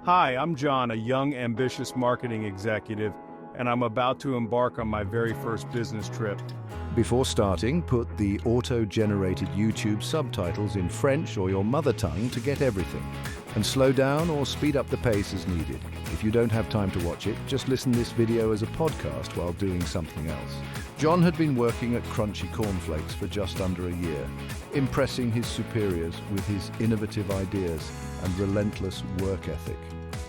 Hi, I'm John, a young, ambitious marketing executive, and I'm about to embark on my very first business trip. Before starting, put the auto-generated YouTube subtitles in French or your mother tongue to get everything. And slow down or speed up the pace as needed. If you don't have time to watch it, just listen to this video as a podcast while doing something else. John had been working at Crunchy Cornflakes for just under a year, impressing his superiors with his innovative ideas and relentless work ethic.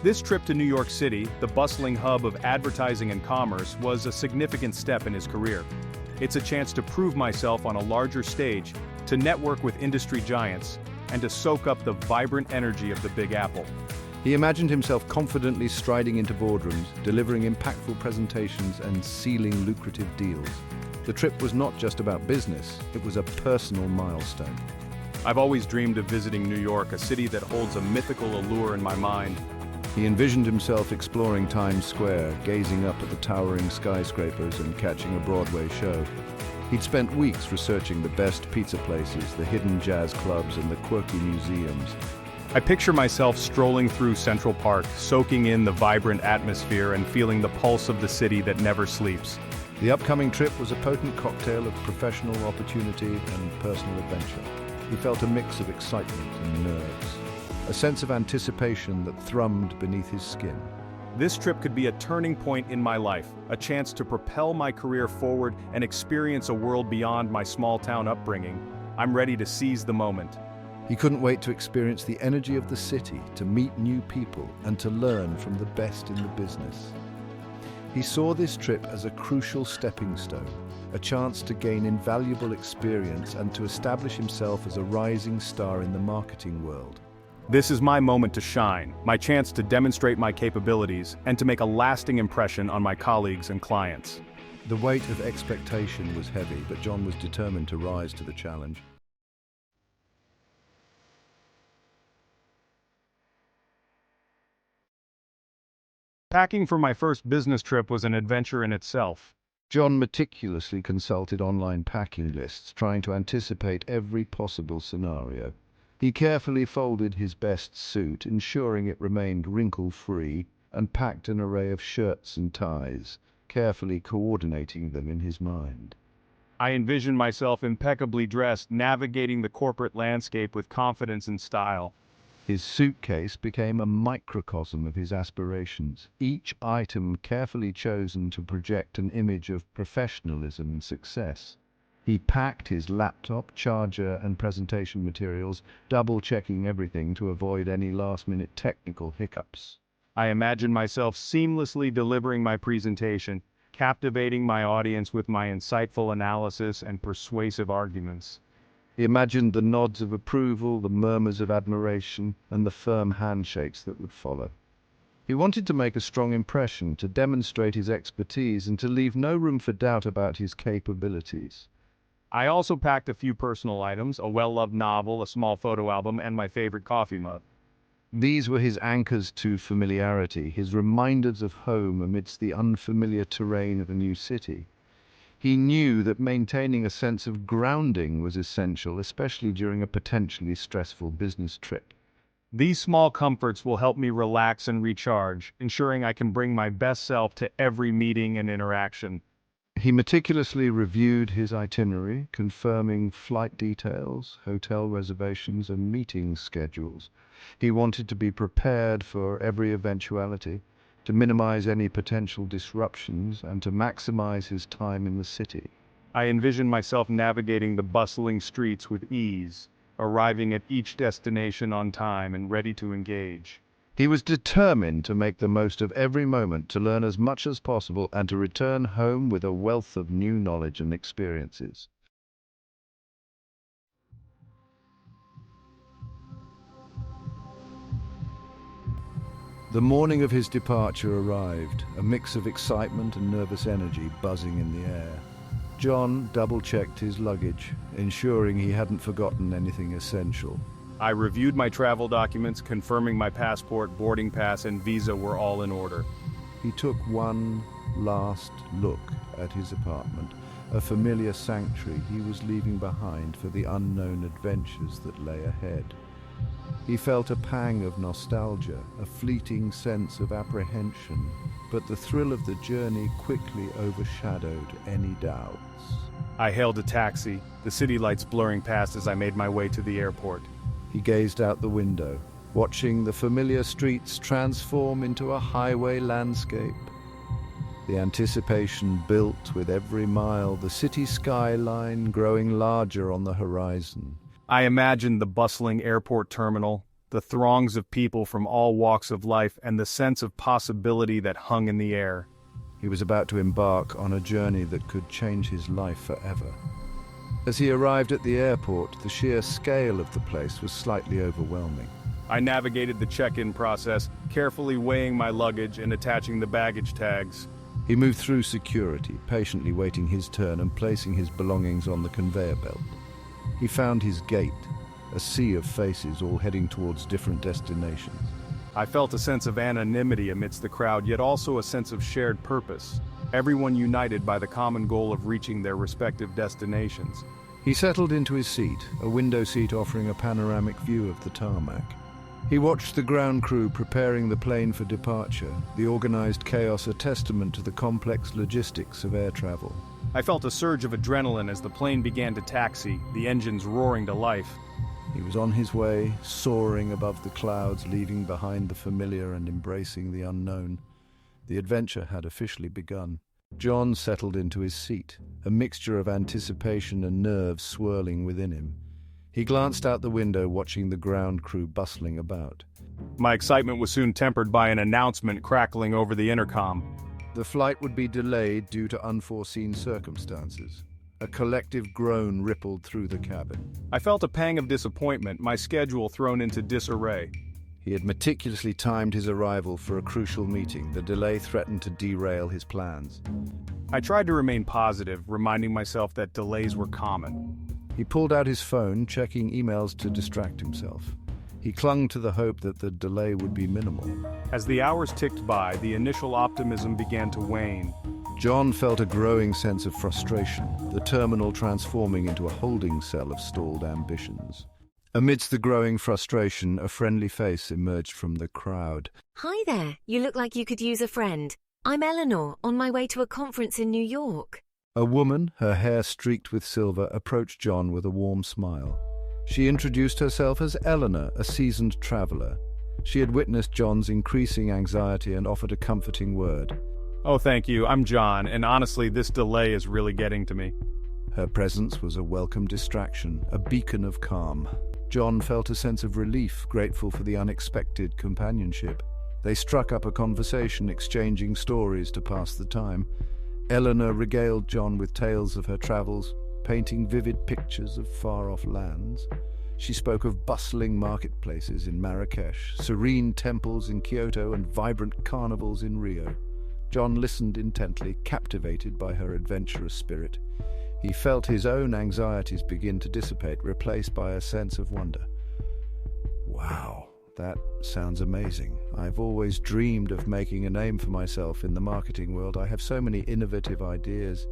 This trip to New York City, the bustling hub of advertising and commerce, was a significant step in his career. It's a chance to prove myself on a larger stage, to network with industry giants, and to soak up the vibrant energy of the Big Apple. He imagined himself confidently striding into boardrooms, delivering impactful presentations and sealing lucrative deals. The trip was not just about business, it was a personal milestone. I've always dreamed of visiting New York, a city that holds a mythical allure in my mind. He envisioned himself exploring Times Square, gazing up at the towering skyscrapers and catching a Broadway show. He'd spent weeks researching the best pizza places, the hidden jazz clubs, and the quirky museums. I picture myself strolling through Central Park, soaking in the vibrant atmosphere and feeling the pulse of the city that never sleeps. The upcoming trip was a potent cocktail of professional opportunity and personal adventure. He felt a mix of excitement and nerves, a sense of anticipation that thrummed beneath his skin. This trip could be a turning point in my life, a chance to propel my career forward and experience a world beyond my small-town upbringing. I'm ready to seize the moment. He couldn't wait to experience the energy of the city, to meet new people, and to learn from the best in the business. He saw this trip as a crucial stepping stone, a chance to gain invaluable experience and to establish himself as a rising star in the marketing world. This is my moment to shine, my chance to demonstrate my capabilities, and to make a lasting impression on my colleagues and clients. The weight of expectation was heavy, but John was determined to rise to the challenge. Packing for my first business trip was an adventure in itself. John meticulously consulted online packing lists, trying to anticipate every possible scenario. He carefully folded his best suit, ensuring it remained wrinkle-free, and packed an array of shirts and ties, carefully coordinating them in his mind. I envisioned myself impeccably dressed, navigating the corporate landscape with confidence and style. His suitcase became a microcosm of his aspirations, each item carefully chosen to project an image of professionalism and success. He packed his laptop, charger, and presentation materials, double-checking everything to avoid any last-minute technical hiccups. I imagined myself seamlessly delivering my presentation, captivating my audience with my insightful analysis and persuasive arguments. He imagined the nods of approval, the murmurs of admiration, and the firm handshakes that would follow. He wanted to make a strong impression, to demonstrate his expertise, and to leave no room for doubt about his capabilities. I also packed a few personal items, a well-loved novel, a small photo album, and my favorite coffee mug. These were his anchors to familiarity, his reminders of home amidst the unfamiliar terrain of a new city. He knew that maintaining a sense of grounding was essential, especially during a potentially stressful business trip. These small comforts will help me relax and recharge, ensuring I can bring my best self to every meeting and interaction. He meticulously reviewed his itinerary, confirming flight details, hotel reservations, and meeting schedules. He wanted to be prepared for every eventuality, to minimize any potential disruptions, and to maximize his time in the city. I envisioned myself navigating the bustling streets with ease, arriving at each destination on time and ready to engage. He was determined to make the most of every moment, to learn as much as possible, and to return home with a wealth of new knowledge and experiences. The morning of his departure arrived, a mix of excitement and nervous energy buzzing in the air. John double-checked his luggage, ensuring he hadn't forgotten anything essential. I reviewed my travel documents, confirming my passport, boarding pass, and visa were all in order. He took one last look at his apartment, a familiar sanctuary he was leaving behind for the unknown adventures that lay ahead. He felt a pang of nostalgia, a fleeting sense of apprehension, but the thrill of the journey quickly overshadowed any doubts. I hailed a taxi, the city lights blurring past as I made my way to the airport. He gazed out the window, watching the familiar streets transform into a highway landscape. The anticipation built with every mile, the city skyline growing larger on the horizon. I imagined the bustling airport terminal, the throngs of people from all walks of life, and the sense of possibility that hung in the air. He was about to embark on a journey that could change his life forever. As he arrived at the airport, the sheer scale of the place was slightly overwhelming. I navigated the check-in process, carefully weighing my luggage and attaching the baggage tags. He moved through security, patiently waiting his turn and placing his belongings on the conveyor belt. He found his gate, a sea of faces all heading towards different destinations. I felt a sense of anonymity amidst the crowd, yet also a sense of shared purpose. Everyone united by the common goal of reaching their respective destinations. He settled into his seat, a window seat offering a panoramic view of the tarmac. He watched the ground crew preparing the plane for departure, the organized chaos a testament to the complex logistics of air travel. I felt a surge of adrenaline as the plane began to taxi, the engines roaring to life. He was on his way, soaring above the clouds, leaving behind the familiar and embracing the unknown. The adventure had officially begun. John settled into his seat, a mixture of anticipation and nerves swirling within him. He glanced out the window, watching the ground crew bustling about. My excitement was soon tempered by an announcement crackling over the intercom. The flight would be delayed due to unforeseen circumstances. A collective groan rippled through the cabin. I felt a pang of disappointment, my schedule thrown into disarray. He had meticulously timed his arrival for a crucial meeting. The delay threatened to derail his plans. I tried to remain positive, reminding myself that delays were common. He pulled out his phone, checking emails to distract himself. He clung to the hope that the delay would be minimal. As the hours ticked by, the initial optimism began to wane. John felt a growing sense of frustration, the terminal transforming into a holding cell of stalled ambitions. Amidst the growing frustration, a friendly face emerged from the crowd. Hi there, you look like you could use a friend. I'm Eleanor, on my way to a conference in New York. A woman, her hair streaked with silver, approached John with a warm smile. She introduced herself as Eleanor, a seasoned traveler. She had witnessed John's increasing anxiety and offered a comforting word. Oh, thank you. I'm John, and honestly, this delay is really getting to me. Her presence was a welcome distraction, a beacon of calm. John felt a sense of relief, grateful for the unexpected companionship. They struck up a conversation, exchanging stories to pass the time. Eleanor regaled John with tales of her travels, painting vivid pictures of far-off lands. She spoke of bustling marketplaces in Marrakesh, serene temples in Kyoto, and vibrant carnivals in Rio. John listened intently, captivated by her adventurous spirit. He felt his own anxieties begin to dissipate, replaced by a sense of wonder. Wow, that sounds amazing. I've always dreamed of making a name for myself in the marketing world. I have so many innovative ideas,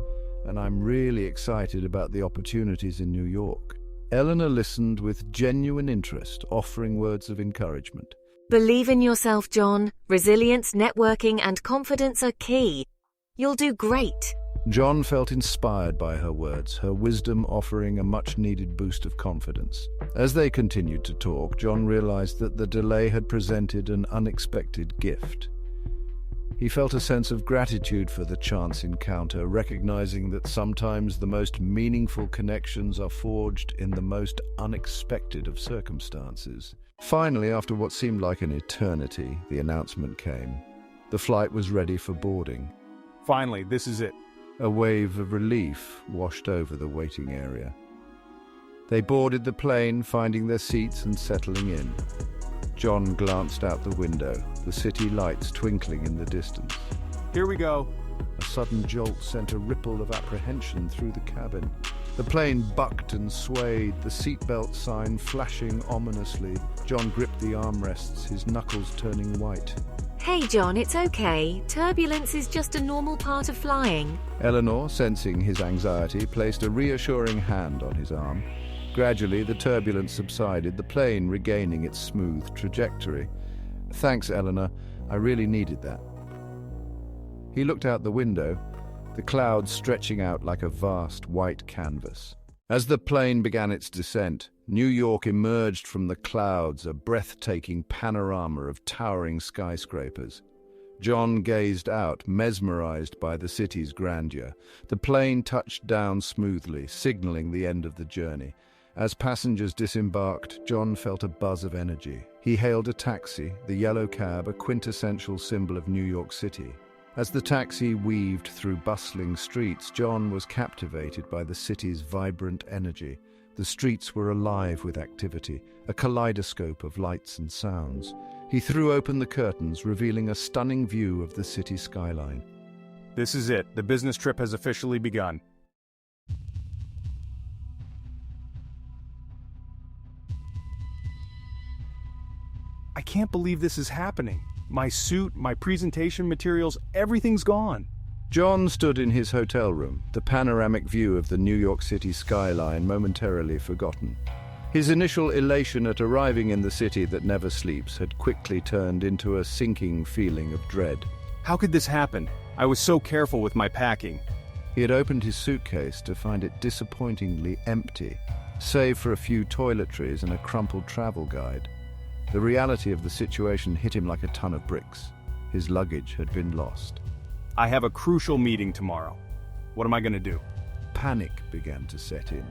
and I'm really excited about the opportunities in New York. Eleanor listened with genuine interest, offering words of encouragement. Believe in yourself, John. Resilience, networking, and confidence are key. You'll do great. John felt inspired by her words, her wisdom offering a much-needed boost of confidence. As they continued to talk, John realized that the delay had presented an unexpected gift. He felt a sense of gratitude for the chance encounter, recognizing that sometimes the most meaningful connections are forged in the most unexpected of circumstances. Finally, after what seemed like an eternity, the announcement came. The flight was ready for boarding. Finally, this is it. A wave of relief washed over the waiting area. They boarded the plane, finding their seats and settling in. John glanced out the window, the city lights twinkling in the distance. Here we go. A sudden jolt sent a ripple of apprehension through the cabin. The plane bucked and swayed, the seatbelt sign flashing ominously. John gripped the armrests, his knuckles turning white. Hey, John, it's okay. Turbulence is just a normal part of flying. Eleanor, sensing his anxiety, placed a reassuring hand on his arm. Gradually, the turbulence subsided, the plane regaining its smooth trajectory. "Thanks, Eleanor. I really needed that." He looked out the window, the clouds stretching out like a vast white canvas. As the plane began its descent, New York emerged from the clouds, a breathtaking panorama of towering skyscrapers. John gazed out, mesmerized by the city's grandeur. The plane touched down smoothly, signaling the end of the journey. As passengers disembarked, John felt a buzz of energy. He hailed a taxi, the yellow cab, a quintessential symbol of New York City. As the taxi weaved through bustling streets, John was captivated by the city's vibrant energy. The streets were alive with activity, a kaleidoscope of lights and sounds. He threw open the curtains, revealing a stunning view of the city skyline. This is it. The business trip has officially begun. I can't believe this is happening. My suit, my presentation materials, everything's gone. John stood in his hotel room, the panoramic view of the New York City skyline momentarily forgotten. His initial elation at arriving in the city that never sleeps had quickly turned into a sinking feeling of dread. How could this happen? I was so careful with my packing. He had opened his suitcase to find it disappointingly empty, save for a few toiletries and a crumpled travel guide. The reality of the situation hit him like a ton of bricks. His luggage had been lost. I have a crucial meeting tomorrow. What am I going to do? Panic began to set in.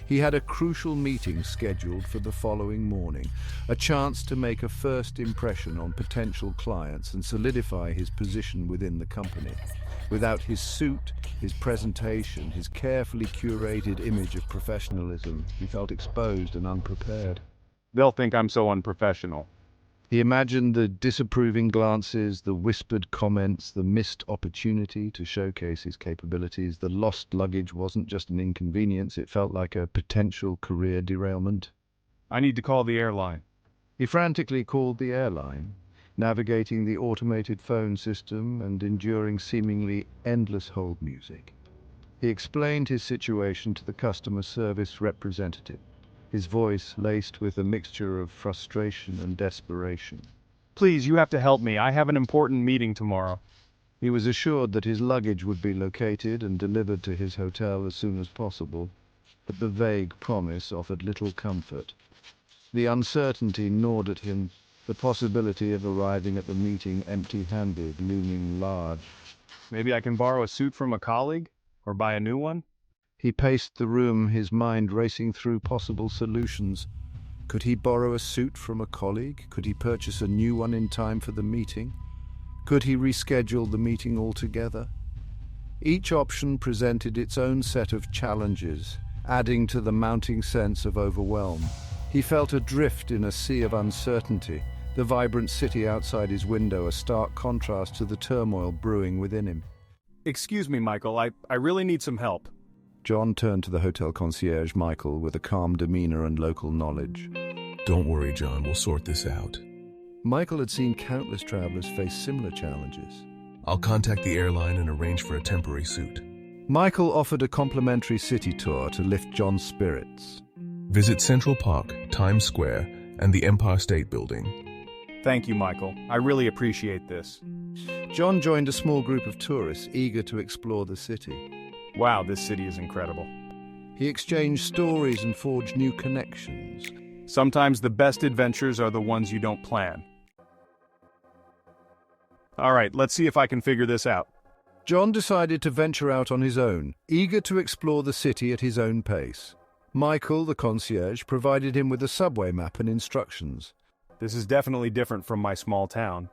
He had a crucial meeting scheduled for the following morning, a chance to make a first impression on potential clients and solidify his position within the company. Without his suit, his presentation, his carefully curated image of professionalism, he felt exposed and unprepared. They'll think I'm so unprofessional. He imagined the disapproving glances, the whispered comments, the missed opportunity to showcase his capabilities. The lost luggage wasn't just an inconvenience, it felt like a potential career derailment. I need to call the airline. He frantically called the airline, navigating the automated phone system and enduring seemingly endless hold music. He explained his situation to the customer service representative, his voice laced with a mixture of frustration and desperation. Please, you have to help me. I have an important meeting tomorrow. He was assured that his luggage would be located and delivered to his hotel as soon as possible, but the vague promise offered little comfort. The uncertainty gnawed at him, the possibility of arriving at the meeting empty-handed looming large. Maybe I can borrow a suit from a colleague? Or buy a new one? He paced the room, his mind racing through possible solutions. Could he borrow a suit from a colleague? Could he purchase a new one in time for the meeting? Could he reschedule the meeting altogether? Each option presented its own set of challenges, adding to the mounting sense of overwhelm. He felt adrift in a sea of uncertainty, the vibrant city outside his window a stark contrast to the turmoil brewing within him. Excuse me, Michael, I really need some help. John turned to the hotel concierge, Michael, with a calm demeanor and local knowledge. Don't worry, John, we'll sort this out. Michael had seen countless travelers face similar challenges. I'll contact the airline and arrange for a temporary suit. Michael offered a complimentary city tour to lift John's spirits. Visit Central Park, Times Square, and the Empire State Building. Thank you, Michael. I really appreciate this. John joined a small group of tourists eager to explore the city. Wow, this city is incredible. He exchanged stories and forged new connections. Sometimes the best adventures are the ones you don't plan. All right, let's see if I can figure this out. John decided to venture out on his own, eager to explore the city at his own pace. Michael, the concierge, provided him with a subway map and instructions. This is definitely different from my small town.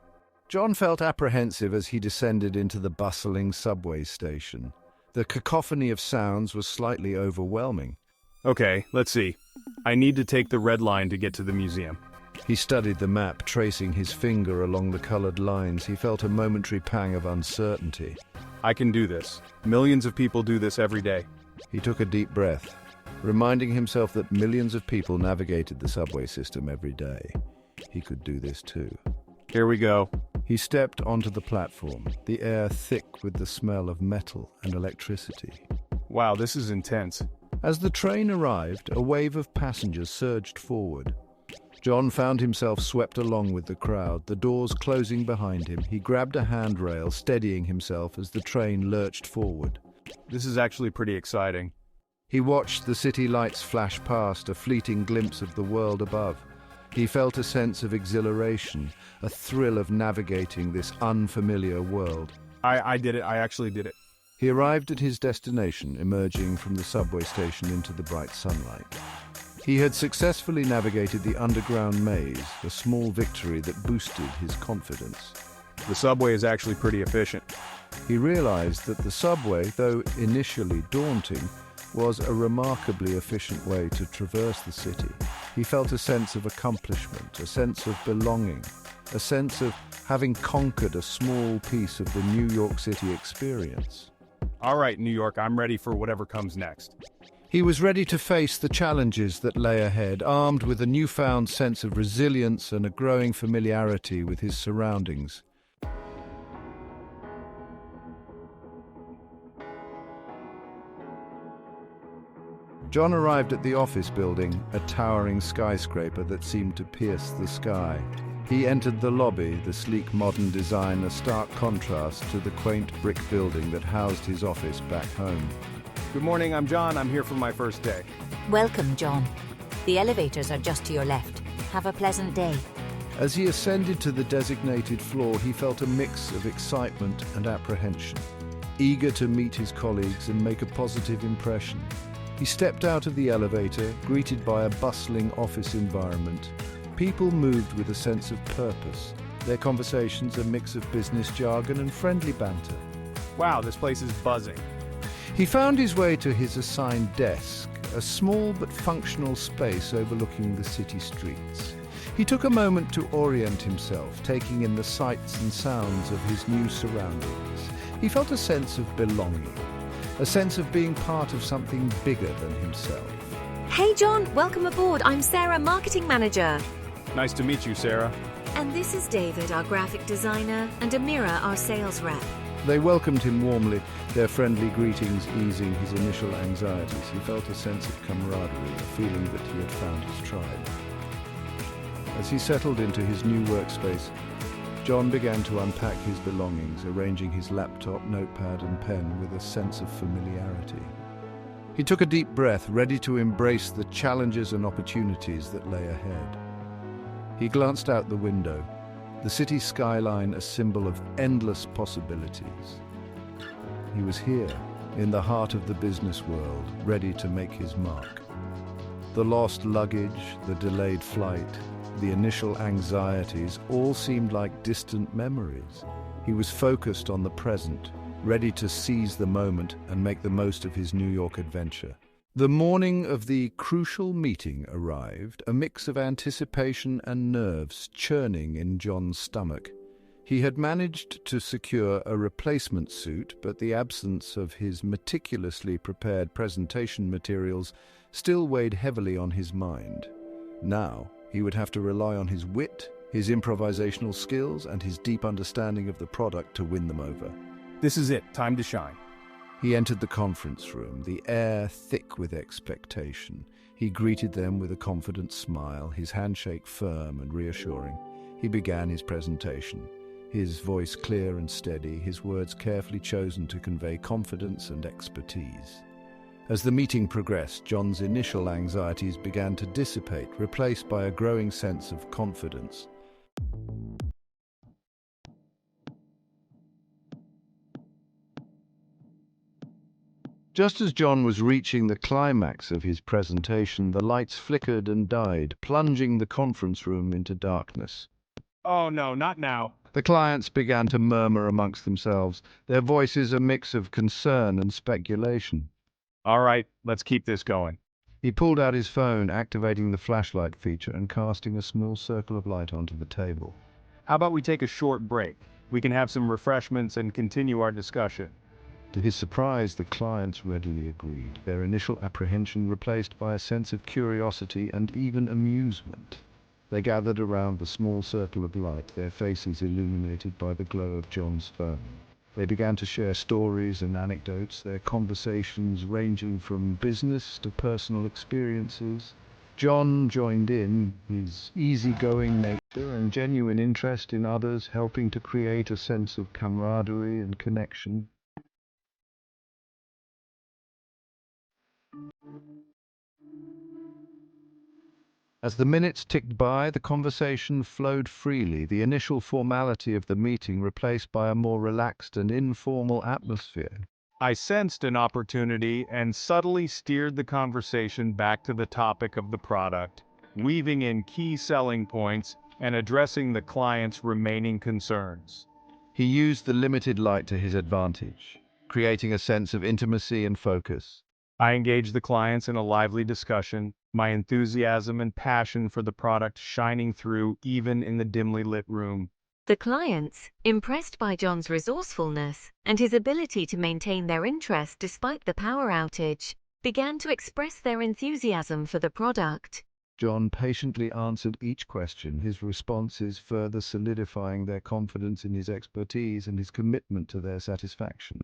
John felt apprehensive as he descended into the bustling subway station. The cacophony of sounds was slightly overwhelming. Okay, let's see. I need to take the red line to get to the museum. He studied the map, tracing his finger along the colored lines. He felt a momentary pang of uncertainty. I can do this. Millions of people do this every day. He took a deep breath, reminding himself that millions of people navigated the subway system every day. He could do this too. Here we go. He stepped onto the platform, the air thick with the smell of metal and electricity. Wow, this is intense. As the train arrived, a wave of passengers surged forward. John found himself swept along with the crowd, the doors closing behind him. He grabbed a handrail, steadying himself as the train lurched forward. This is actually pretty exciting. He watched the city lights flash past, a fleeting glimpse of the world above. He felt a sense of exhilaration, a thrill of navigating this unfamiliar world. I did it. I actually did it. He arrived at his destination, emerging from the subway station into the bright sunlight. He had successfully navigated the underground maze, a small victory that boosted his confidence. The subway is actually pretty efficient. He realized that the subway, though initially daunting, was a remarkably efficient way to traverse the city. He felt a sense of accomplishment, a sense of belonging, a sense of having conquered a small piece of the New York City experience. All right, New York, I'm ready for whatever comes next. He was ready to face the challenges that lay ahead, armed with a newfound sense of resilience and a growing familiarity with his surroundings. John arrived at the office building, a towering skyscraper that seemed to pierce the sky. He entered the lobby, the sleek modern design, a stark contrast to the quaint brick building that housed his office back home. Good morning, I'm John. I'm here for my first day. Welcome, John. The elevators are just to your left. Have a pleasant day. As he ascended to the designated floor, he felt a mix of excitement and apprehension, eager to meet his colleagues and make a positive impression. He stepped out of the elevator, greeted by a bustling office environment. People moved with a sense of purpose, their conversations a mix of business jargon and friendly banter. Wow, this place is buzzing. He found his way to his assigned desk, a small but functional space overlooking the city streets. He took a moment to orient himself, taking in the sights and sounds of his new surroundings. He felt a sense of belonging, a sense of being part of something bigger than himself. Hey John, welcome aboard. I'm Sarah, marketing manager. Nice to meet you, Sarah. And this is David, our graphic designer, and Amira, our sales rep. They welcomed him warmly, their friendly greetings easing his initial anxieties. He felt a sense of camaraderie, a feeling that he had found his tribe. As he settled into his new workspace, John began to unpack his belongings, arranging his laptop, notepad, and pen with a sense of familiarity. He took a deep breath, ready to embrace the challenges and opportunities that lay ahead. He glanced out the window, the city skyline a symbol of endless possibilities. He was here, in the heart of the business world, ready to make his mark. The lost luggage, the delayed flight, the initial anxieties all seemed like distant memories. He was focused on the present, ready to seize the moment and make the most of his New York adventure. The morning of the crucial meeting arrived, a mix of anticipation and nerves churning in John's stomach. He had managed to secure a replacement suit, but the absence of his meticulously prepared presentation materials still weighed heavily on his mind. Now, he would have to rely on his wit, his improvisational skills, and his deep understanding of the product to win them over. This is it. Time to shine. He entered the conference room, the air thick with expectation. He greeted them with a confident smile, his handshake firm and reassuring. He began his presentation, his voice clear and steady, his words carefully chosen to convey confidence and expertise. As the meeting progressed, John's initial anxieties began to dissipate, replaced by a growing sense of confidence. Just as John was reaching the climax of his presentation, the lights flickered and died, plunging the conference room into darkness. Oh no, not now. The clients began to murmur amongst themselves, their voices a mix of concern and speculation. All right, let's keep this going. He pulled out his phone, activating the flashlight feature and casting a small circle of light onto the table. How about we take a short break? We can have some refreshments and continue our discussion. To his surprise, the clients readily agreed, their initial apprehension replaced by a sense of curiosity and even amusement. They gathered around the small circle of light, their faces illuminated by the glow of John's phone. They began to share stories and anecdotes, their conversations ranging from business to personal experiences. John joined in, his easygoing nature and genuine interest in others helping to create a sense of camaraderie and connection. As the minutes ticked by, the conversation flowed freely, the initial formality of the meeting replaced by a more relaxed and informal atmosphere. I sensed an opportunity and subtly steered the conversation back to the topic of the product, weaving in key selling points and addressing the client's remaining concerns. He used the limited light to his advantage, creating a sense of intimacy and focus. I engaged the clients in a lively discussion, my enthusiasm and passion for the product shining through even in the dimly lit room. The clients, impressed by John's resourcefulness and his ability to maintain their interest despite the power outage, began to express their enthusiasm for the product. John patiently answered each question, his responses further solidifying their confidence in his expertise and his commitment to their satisfaction.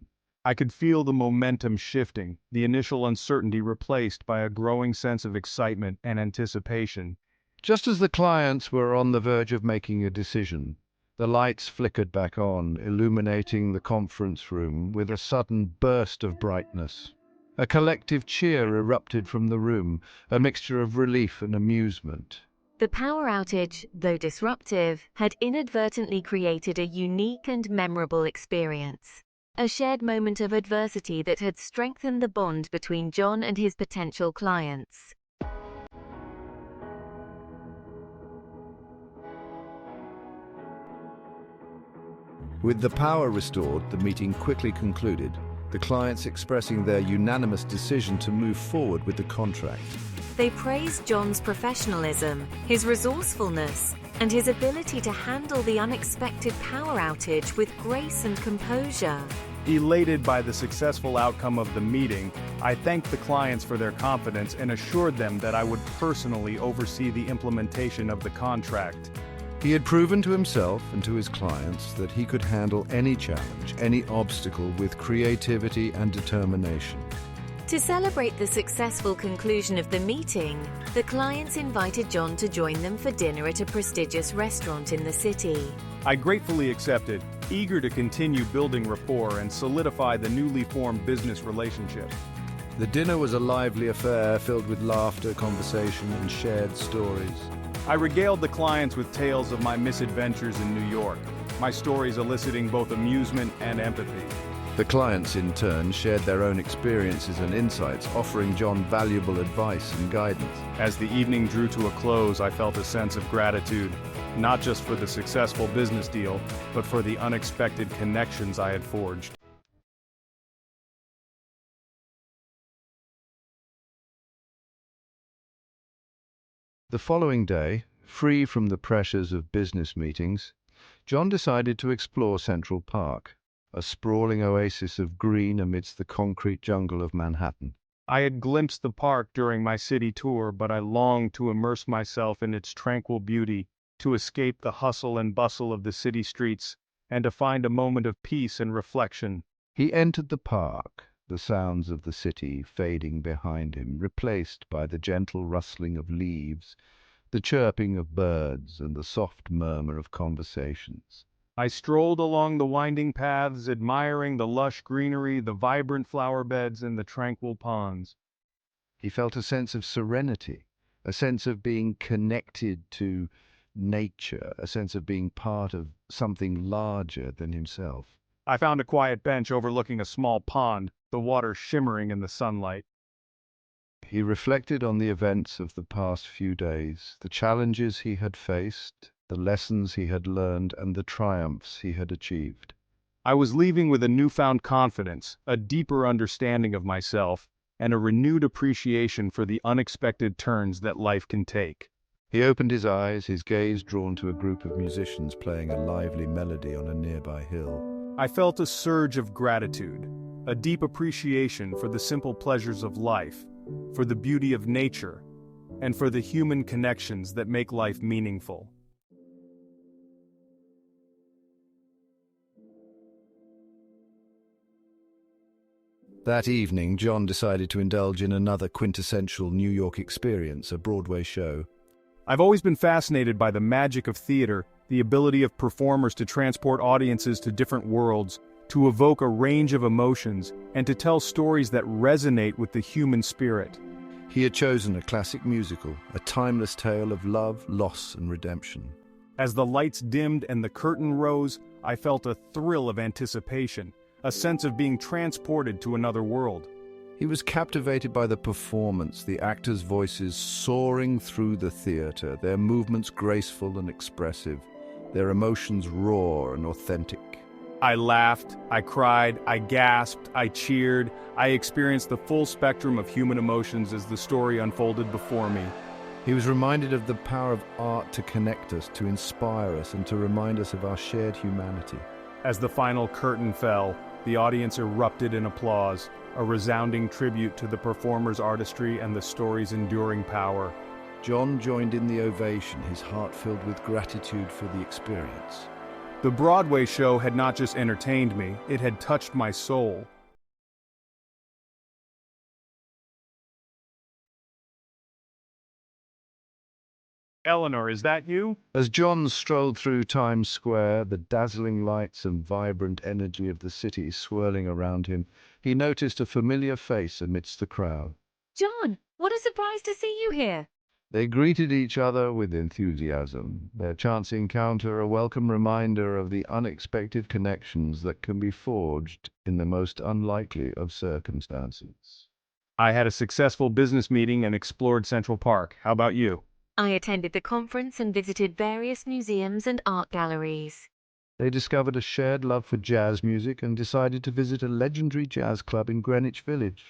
I could feel the momentum shifting, the initial uncertainty replaced by a growing sense of excitement and anticipation. Just as the clients were on the verge of making a decision, the lights flickered back on, illuminating the conference room with a sudden burst of brightness. A collective cheer erupted from the room, a mixture of relief and amusement. The power outage, though disruptive, had inadvertently created a unique and memorable experience. A shared moment of adversity that had strengthened the bond between John and his potential clients. With the power restored, the meeting quickly concluded, the clients expressing their unanimous decision to move forward with the contract. They praised John's professionalism, his resourcefulness, and his ability to handle the unexpected power outage with grace and composure. Elated by the successful outcome of the meeting, I thanked the clients for their confidence and assured them that I would personally oversee the implementation of the contract. He had proven to himself and to his clients that he could handle any challenge, any obstacle with creativity and determination. To celebrate the successful conclusion of the meeting, the clients invited John to join them for dinner at a prestigious restaurant in the city. I gratefully accepted, eager to continue building rapport and solidify the newly formed business relationship. The dinner was a lively affair filled with laughter, conversation, and shared stories. I regaled the clients with tales of my misadventures in New York, my stories eliciting both amusement and empathy. The clients, in turn, shared their own experiences and insights, offering John valuable advice and guidance. As the evening drew to a close, I felt a sense of gratitude, not just for the successful business deal, but for the unexpected connections I had forged. The following day, free from the pressures of business meetings, John decided to explore Central Park, a sprawling oasis of green amidst the concrete jungle of Manhattan. I had glimpsed the park during my city tour, but I longed to immerse myself in its tranquil beauty, to escape the hustle and bustle of the city streets, and to find a moment of peace and reflection. He entered the park, the sounds of the city fading behind him, replaced by the gentle rustling of leaves, the chirping of birds, and the soft murmur of conversations. I strolled along the winding paths, admiring the lush greenery, the vibrant flower beds, and the tranquil ponds. He felt a sense of serenity, a sense of being connected to nature, a sense of being part of something larger than himself. I found a quiet bench overlooking a small pond, the water shimmering in the sunlight. He reflected on the events of the past few days, the challenges he had faced, the lessons he had learned, and the triumphs he had achieved. I was leaving with a newfound confidence, a deeper understanding of myself, and a renewed appreciation for the unexpected turns that life can take. He opened his eyes, his gaze drawn to a group of musicians playing a lively melody on a nearby hill. I felt a surge of gratitude, a deep appreciation for the simple pleasures of life, for the beauty of nature, and for the human connections that make life meaningful. That evening, John decided to indulge in another quintessential New York experience, a Broadway show. I've always been fascinated by the magic of theater, the ability of performers to transport audiences to different worlds, to evoke a range of emotions, and to tell stories that resonate with the human spirit. He had chosen a classic musical, a timeless tale of love, loss, and redemption. As the lights dimmed and the curtain rose, I felt a thrill of anticipation, a sense of being transported to another world. He was captivated by the performance, the actors' voices soaring through the theater, their movements graceful and expressive, their emotions raw and authentic. I laughed, I cried, I gasped, I cheered. I experienced the full spectrum of human emotions as the story unfolded before me. He was reminded of the power of art to connect us, to inspire us, and to remind us of our shared humanity. As the final curtain fell, the audience erupted in applause, a resounding tribute to the performer's artistry and the story's enduring power. John joined in the ovation, his heart filled with gratitude for the experience. The Broadway show had not just entertained me, it had touched my soul. Eleanor, is that you? As John strolled through Times Square, the dazzling lights and vibrant energy of the city swirling around him, he noticed a familiar face amidst the crowd. John, what a surprise to see you here. They greeted each other with enthusiasm, their chance encounter a welcome reminder of the unexpected connections that can be forged in the most unlikely of circumstances. I had a successful business meeting and explored Central Park. How about you? I attended the conference and visited various museums and art galleries. They discovered a shared love for jazz music and decided to visit a legendary jazz club in Greenwich Village.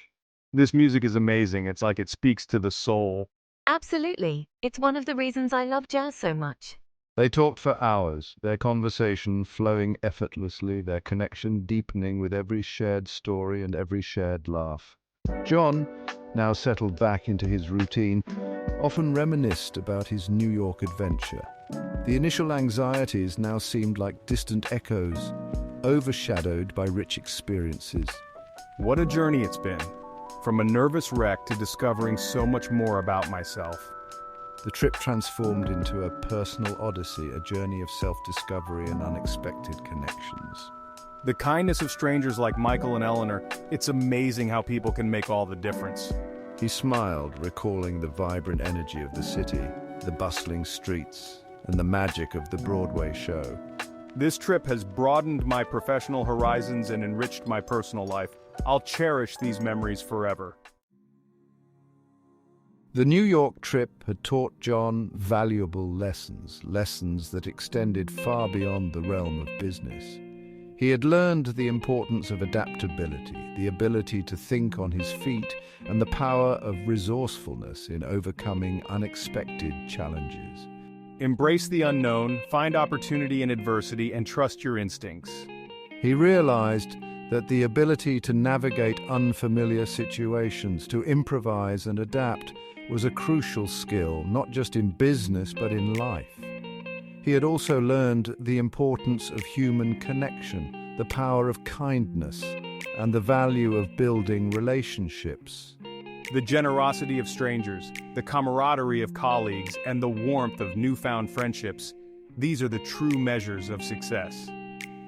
This music is amazing. It's like it speaks to the soul. Absolutely. It's one of the reasons I love jazz so much. They talked for hours, their conversation flowing effortlessly, their connection deepening with every shared story and every shared laugh. John, now settled back into his routine, often reminisced about his New York adventure. The initial anxieties now seemed like distant echoes, overshadowed by rich experiences. What a journey it's been. From a nervous wreck to discovering so much more about myself. The trip transformed into a personal odyssey, a journey of self-discovery and unexpected connections. The kindness of strangers like Michael and Eleanor, it's amazing how people can make all the difference. He smiled, recalling the vibrant energy of the city, the bustling streets, and the magic of the Broadway show. This trip has broadened my professional horizons and enriched my personal life. I'll cherish these memories forever. The New York trip had taught John valuable lessons, lessons that extended far beyond the realm of business. He had learned the importance of adaptability, the ability to think on his feet, and the power of resourcefulness in overcoming unexpected challenges. Embrace the unknown, find opportunity in adversity, and trust your instincts. He realized that the ability to navigate unfamiliar situations, to improvise and adapt, was a crucial skill, not just in business but in life. He had also learned the importance of human connection, the power of kindness, and the value of building relationships. The generosity of strangers, the camaraderie of colleagues, and the warmth of newfound friendships, these are the true measures of success.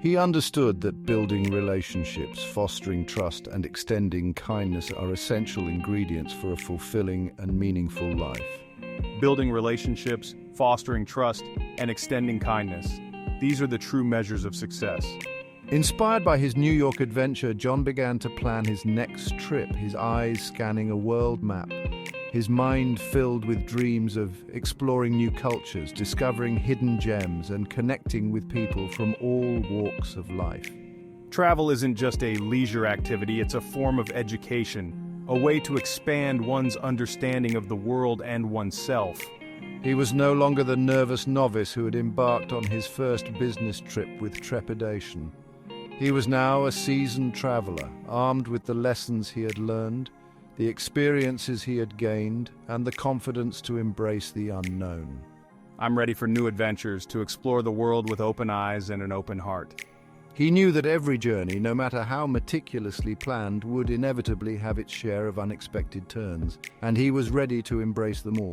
He understood that building relationships, fostering trust, and extending kindness are essential ingredients for a fulfilling and meaningful life. Building relationships, fostering trust, and extending kindness. These are the true measures of success. Inspired by his New York adventure, John began to plan his next trip, his eyes scanning a world map, his mind filled with dreams of exploring new cultures, discovering hidden gems, and connecting with people from all walks of life. Travel isn't just a leisure activity, it's a form of education, a way to expand one's understanding of the world and oneself. He was no longer the nervous novice who had embarked on his first business trip with trepidation. He was now a seasoned traveler, armed with the lessons he had learned, the experiences he had gained, and the confidence to embrace the unknown. I'm ready for new adventures, to explore the world with open eyes and an open heart. He knew that every journey, no matter how meticulously planned, would inevitably have its share of unexpected turns, and he was ready to embrace them all.